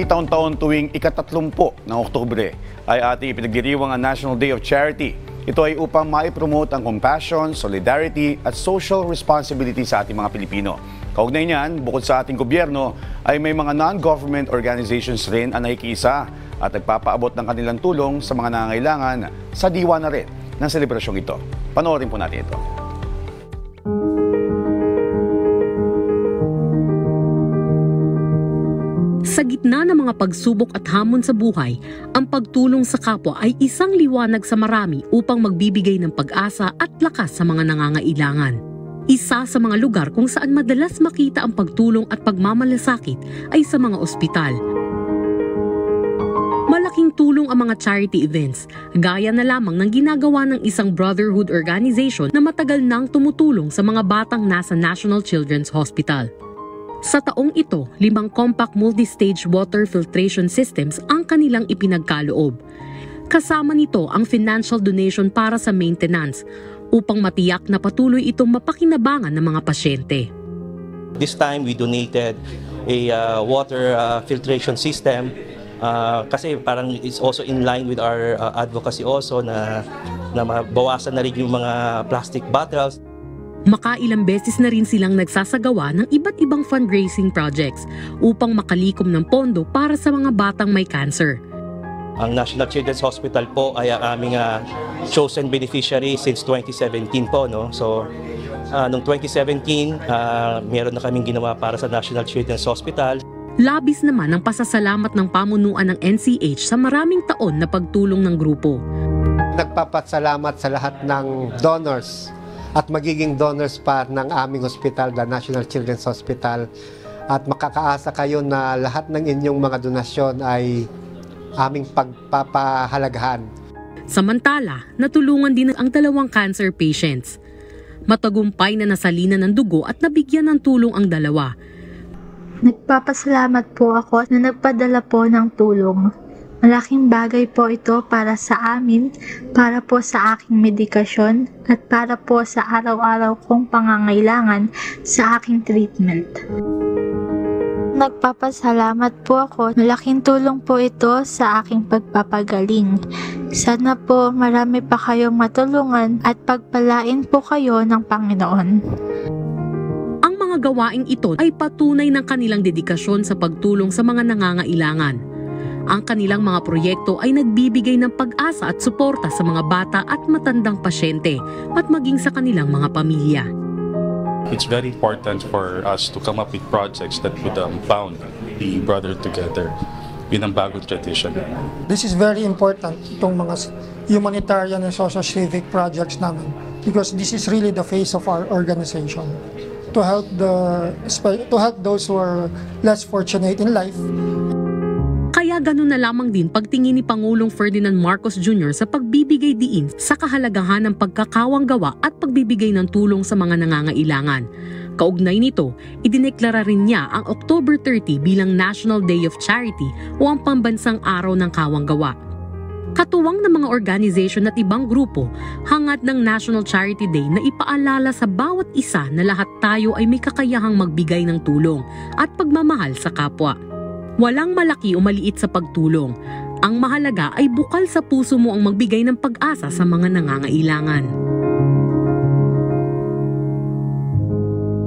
taon-taon tuwing ika-30 ng Oktubre ay ating ipinagdiriwang ang National Day of Charity. Ito ay upang maipromote ang compassion, solidarity at social responsibility sa ating mga Pilipino. Kaugnay niyan, bukod sa ating gobyerno, ay may mga non-government organizations rin ang nakikiisa at nagpapaabot ng kanilang tulong sa mga nangangailangan sa diwa na rin ng selebrasyong ito. Panoorin po natin ito. Sa gitna ng mga pagsubok at hamon sa buhay, ang pagtulong sa kapwa ay isang liwanag sa marami upang magbibigay ng pag-asa at lakas sa mga nangangailangan. Isa sa mga lugar kung saan madalas makita ang pagtulong at pagmamalasakit ay sa mga ospital. Malaking tulong ang mga charity events, gaya na lamang ng ginagawa ng isang brotherhood organization na matagal nang tumutulong sa mga batang nasa National Children's Hospital. Sa taong ito, 5 compact multi-stage water filtration systems ang kanilang ipinagkaloob. Kasama nito ang financial donation para sa maintenance upang matiyak na patuloy itong mapakinabangan ng mga pasyente. This time we donated a water filtration system kasi parang it's also in line with our advocacy also na mabawasan na rin yung mga plastic bottles. Makailang beses na rin silang nagsasagawa ng iba't ibang fundraising projects upang makalikom ng pondo para sa mga batang may cancer. Ang National Children's Hospital po ay ang aming chosen beneficiary since 2017 po. No? So, noong 2017, meron na kaming ginawa para sa National Children's Hospital. Labis naman ang pasasalamat ng pamunuan ng NCH sa maraming taon na pagtulong ng grupo. Nagpapasalamat sa lahat ng donors at magiging donors pa ng aming hospital, the National Children's Hospital. At makakaasa kayo na lahat ng inyong mga donasyon ay aming pagpapahalagahan. Samantala, natulungan din ang 2 cancer patients. Matagumpay na nasalina ng dugo at nabigyan ng tulong ang 2. Nagpapasalamat po ako na nagpadala po ng tulong. Malaking bagay po ito para sa amin, para po sa aking medikasyon, at para po sa araw-araw kong pangangailangan sa aking treatment. Nagpapasalamat po ako. Malaking tulong po ito sa aking pagpapagaling. Sana po marami pa kayong matulungan at pagpalain po kayo ng Panginoon. Ang mga gawaing ito ay patunay ng kanilang dedikasyon sa pagtulong sa mga nangangailangan. Ang kanilang mga proyekto ay nagbibigay ng pag-asa at suporta sa mga bata at matandang pasyente at maging sa kanilang mga pamilya. It's very important for us to come up with projects that would bound the brother together. Yun ang bagong tradition. This is very important, itong mga humanitarian and social civic projects namin, because this is really the face of our organization. To help those who are less fortunate in life. Kaya ganun na lamang din pagtingin ni Pangulong Ferdinand Marcos Jr. sa pagbibigay diin sa kahalagahan ng pagkakawanggawa at pagbibigay ng tulong sa mga nangangailangan. Kaugnay nito, idineklara rin niya ang October 30 bilang National Day of Charity o ang pambansang araw ng kawanggawa. Katuwang ng mga organisasyon at ibang grupo, hangad ng National Charity Day na ipaalala sa bawat isa na lahat tayo ay may kakayahang magbigay ng tulong at pagmamahal sa kapwa. Walang malaki o maliit sa pagtulong. Ang mahalaga ay bukal sa puso mo ang magbigay ng pag-asa sa mga nangangailangan.